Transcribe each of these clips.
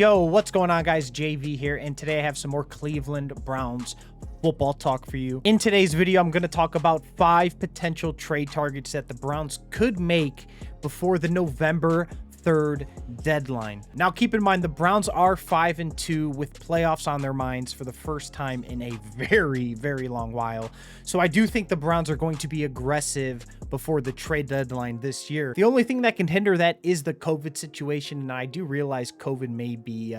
Yo, what's going on, guys? JV here, and today I have some more Cleveland Browns football talk for you. In today's video, I'm going to talk about 5 potential trade targets that the Browns could make before the November 3rd deadline. Now, keep in mind, the Browns are 5-2 with playoffs on their minds for the first time in a very, very long while. So I do think the Browns are going to be aggressive before the trade deadline this year. The only thing that can hinder that is the COVID situation, and I do realize COVID may be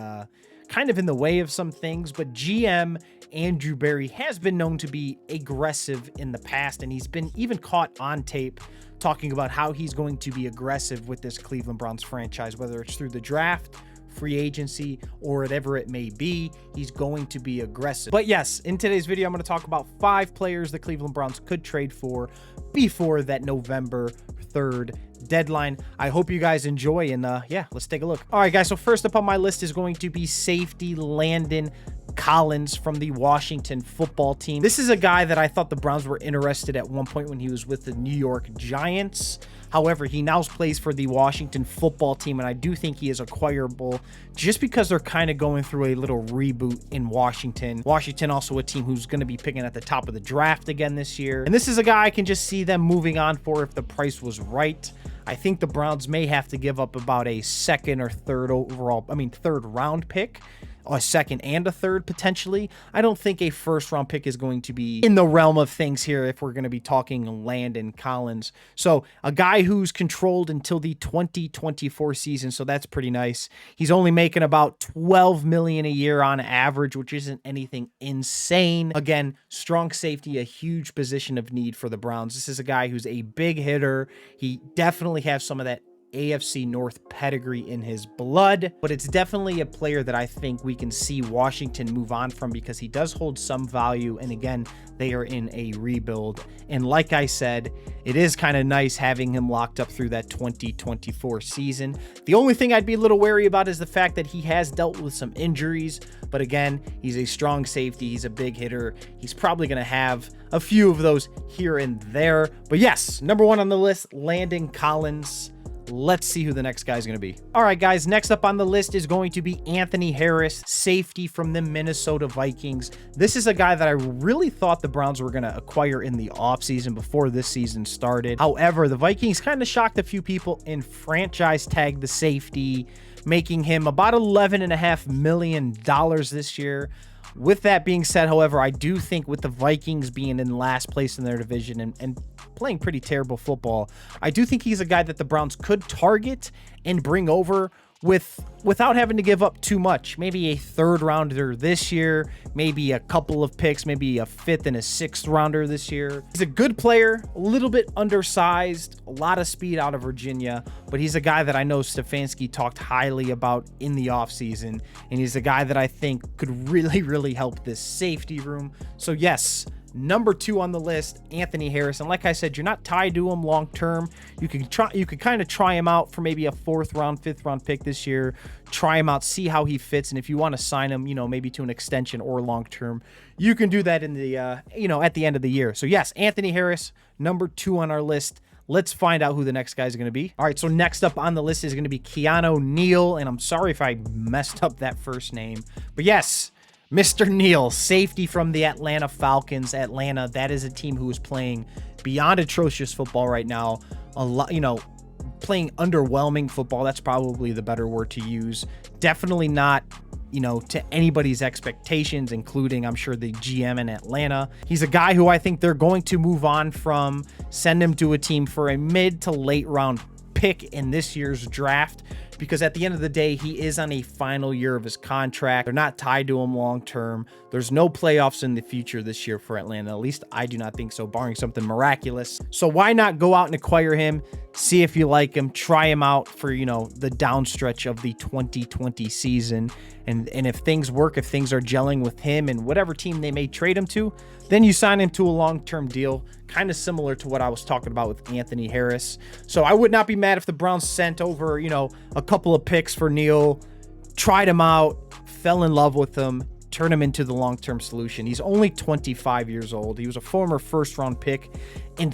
kind of in the way of some things, but GM Andrew Berry has been known to be aggressive in the past, and he's been even caught on tape talking about how he's going to be aggressive with this Cleveland Browns franchise, whether it's through the draft, free agency, or whatever it may be. He's going to be aggressive. But yes, in today's video, I'm going to talk about 5 players the Cleveland Browns could trade for before that November 3rd deadline. I hope you guys enjoy, and yeah, let's take a look. All right, guys, so first up on my list is going to be safety Landon Collins from the Washington football team. This is a guy that I thought the Browns were interested at one point when he was with the New York Giants. However, he now plays for the Washington football team, and I do think he is acquirable just because they're kind of going through a little reboot in Washington. Washington also a team who's going to be picking at the top of the draft again this year. And this is a guy I can just see them moving on for if the price was right. I think the Browns may have to give up about a second or third round pick, a second and a third potentially. I don't think a first round pick is going to be in the realm of things here if we're going to be talking Landon Collins. So a guy who's controlled until the 2024 season, so that's pretty nice. He's only making about $12 million a year on average, which isn't anything insane. Again, strong safety, a huge position of need for the Browns. This is a guy who's a big hitter. He definitely has some of that AFC North pedigree in his blood, but it's definitely a player that I think we can see Washington move on from because he does hold some value, and again, they are in a rebuild. And like I said, it is kind of nice having him locked up through that 2024 season. The only thing I'd be a little wary about is the fact that he has dealt with some injuries, but again, he's a strong safety, he's a big hitter, he's probably going to have a few of those here and there. But yes, number 1 on the list, Landon Collins. Let's see who the next guy is going to be. All right, guys, next up on the list is going to be Anthony Harris, safety from the Minnesota Vikings. This is a guy that I really thought the Browns were going to acquire in the offseason before this season started. However, the Vikings kind of shocked a few people and franchise tagged the safety, making him about $11.5 million this year. With that being said, however, I do think with the Vikings being in last place in their division and playing pretty terrible football, I do think he's a guy that the Browns could target and bring over without having to give up too much. Maybe a 3rd rounder this year, maybe a couple of picks, maybe a 5th and a 6th rounder this year. He's a good player, a little bit undersized, a lot of speed out of Virginia, but he's a guy that I know Stefanski talked highly about in the offseason, and he's a guy that I think could really, really help this safety room. So yes, number 2 on the list, Anthony Harris. And like I said, you're not tied to him long term. You could kind of try him out for maybe a 4th round, 5th round pick this year. Try him out, see how he fits, and if you want to sign him, maybe to an extension or long term, you can do that in the at the end of the year. So yes, Anthony Harris, number 2 on our list. Let's find out who the next guy is going to be. All right, so next up on the list is going to be Keanu Neal, and I'm sorry if I messed up that first name, but yes, Mr. Neal, safety from the Atlanta Falcons. Atlanta, that is a team who is playing beyond atrocious football right now. A lot, playing underwhelming football. That's probably the better word to use. Definitely not, to anybody's expectations, including, I'm sure, the GM in Atlanta. He's a guy who I think they're going to move on from, send him to a team for a mid to late round pick in this year's draft, because at the end of the day, he is on a final year of his contract. They're not tied to him long term. There's no playoffs in the future this year for Atlanta. At least I do not think so, barring something miraculous. So why not go out and acquire him, see if you like him, try him out for, the downstretch of the 2020 season. And if things work, if things are gelling with him and whatever team they may trade him to, then you sign him to a long-term deal, kind of similar to what I was talking about with Anthony Harris. So I would not be mad if the Browns sent over, a couple of picks for Neal, tried him out, fell in love with him, turn him into the long-term solution. He's only 25 years old. He was a former first-round pick in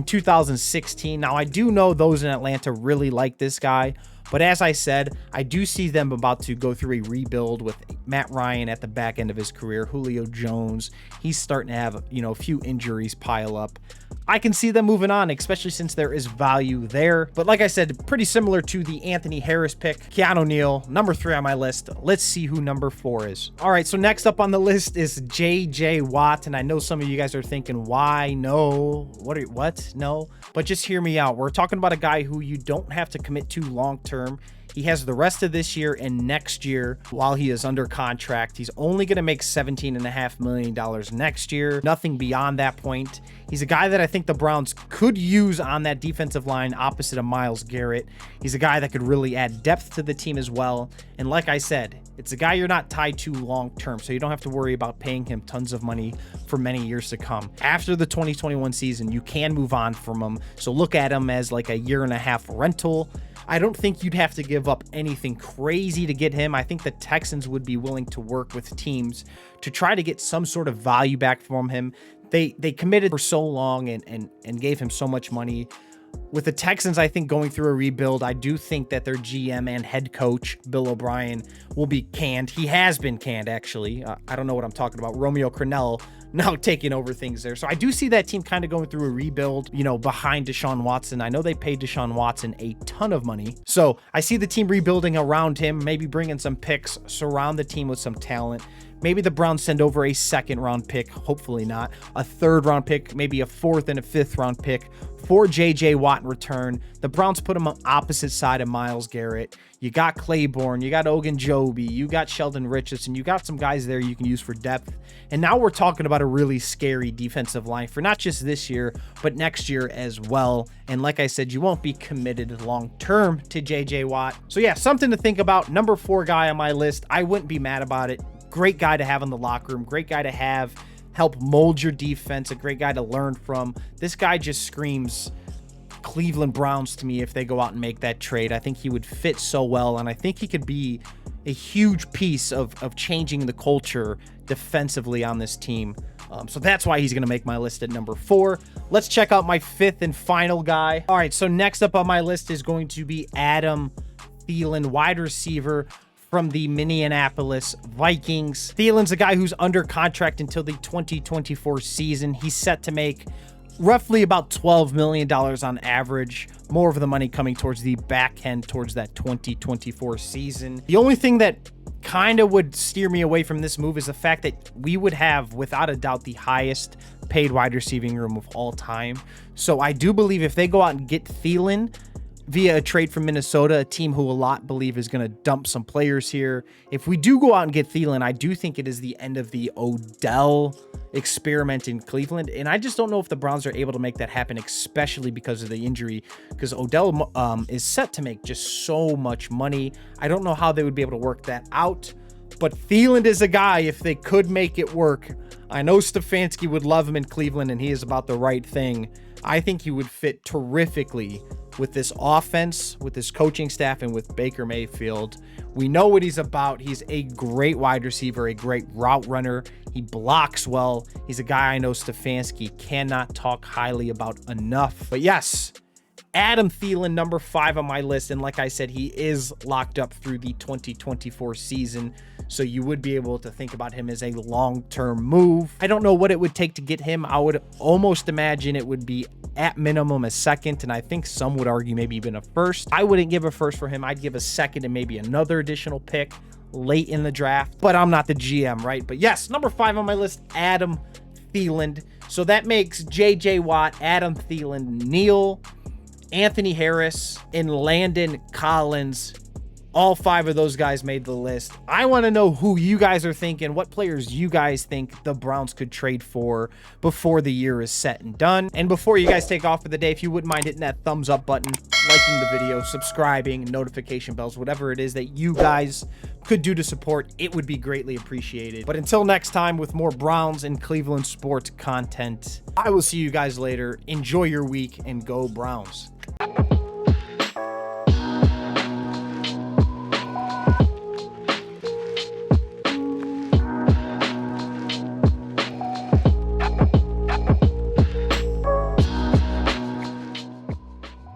2016. Now, I do know those in Atlanta really like this guy, But as I said, I do see them about to go through a rebuild with Matt Ryan at the back end of his career. Julio Jones, he's starting to have, a few injuries pile up. I can see them moving on, especially since there is value there. But like I said, pretty similar to the Anthony Harris pick. Keanu Neal, number 3 on my list. Let's see who number 4 is. All right, so next up on the list is J.J. Watt. And I know some of you guys are thinking, why? No. What? No. But just hear me out. We're talking about a guy who you don't have to commit to long-term. He has the rest of this year and next year while he is under contract. He's only going to make $17.5 million next year. Nothing beyond that point. He's a guy that I think the Browns could use on that defensive line opposite of Myles Garrett. He's a guy that could really add depth to the team as well. And like I said, it's a guy you're not tied to long term, so you don't have to worry about paying him tons of money for many years to come. After the 2021 season, you can move on from him. So look at him as like a 1.5 year rental. I don't think you'd have to give up anything crazy to get him. I think the Texans would be willing to work with teams to try to get some sort of value back from him. They committed for so long and gave him so much money. With the Texans, I think going through a rebuild, I do think that their GM and head coach, Bill O'Brien, will be canned. He has been canned, actually. I don't know what I'm talking about. Romeo Crennel now taking over things there. So I do see that team kind of going through a rebuild, behind Deshaun Watson. I know they paid Deshaun Watson a ton of money. So I see the team rebuilding around him, maybe bringing some picks, surround the team with some talent. Maybe the Browns send over a 2nd round pick, hopefully not, a 3rd round pick, maybe a 4th and a 5th round pick for J.J. Watt in return. The Browns put him on opposite side of Myles Garrett. You got Claiborne, you got Ogunjobi, you got Sheldon Richardson, you got some guys there you can use for depth. And now we're talking about a really scary defensive line for not just this year, but next year as well. And like I said, you won't be committed long-term to J.J. Watt. So yeah, something to think about. Number 4 guy on my list. I wouldn't be mad about it. Great guy to have in the locker room. Great guy to have help mold your defense. A great guy to learn from. This guy just screams Cleveland Browns to me if they go out and make that trade. I think he would fit so well, and I think he could be a huge piece of changing the culture defensively on this team. So that's why he's going to make my list at number 4. Let's check out my 5th and final guy. All right, so next up on my list is going to be Adam Thielen, wide receiver from the Minneapolis Vikings. Thielen's a guy who's under contract until the 2024 season. He's set to make roughly about $12 million on average, more of the money coming towards the back end towards that 2024 season. The only thing that kind of would steer me away from this move is the fact that we would have, without a doubt, the highest paid wide receiving room of all time. So I do believe if they go out and get Thielen via a trade from Minnesota, a team who a lot believe is going to dump some players here. If we do go out and get Thielen, I do think it is the end of the Odell experiment in Cleveland. And I just don't know if the Browns are able to make that happen, especially because of the injury, because Odell is set to make just so much money. I don't know how they would be able to work that out. But Thielen is a guy, if they could make it work. I know Stefanski would love him in Cleveland, and he is about the right thing. I think he would fit terrifically with this offense, with this coaching staff, and with Baker Mayfield. We know what he's about. He's a great wide receiver, a great route runner. He blocks well. He's a guy I know Stefanski cannot talk highly about enough. But yes, Adam Thielen, number 5 on my list. And like I said, he is locked up through the 2024 season. So you would be able to think about him as a long-term move. I don't know what it would take to get him. I would almost imagine it would be at minimum a 2nd. And I think some would argue maybe even a 1st. I wouldn't give a 1st for him. I'd give a 2nd and maybe another additional pick late in the draft. But I'm not the GM, right? But yes, number 5 on my list, Adam Thielen. So that makes J.J. Watt, Adam Thielen, Neal, Anthony Harris, and Landon Collins. All 5 of those guys made the list. I want to know who you guys are thinking, what players you guys think the Browns could trade for before the year is set and done. And before you guys take off for the day, if you wouldn't mind hitting that thumbs up button, liking the video, subscribing, notification bells, whatever it is that you guys could do to support, it would be greatly appreciated. But until next time, with more Browns and Cleveland sports content, I will see you guys later. Enjoy your week and go Browns.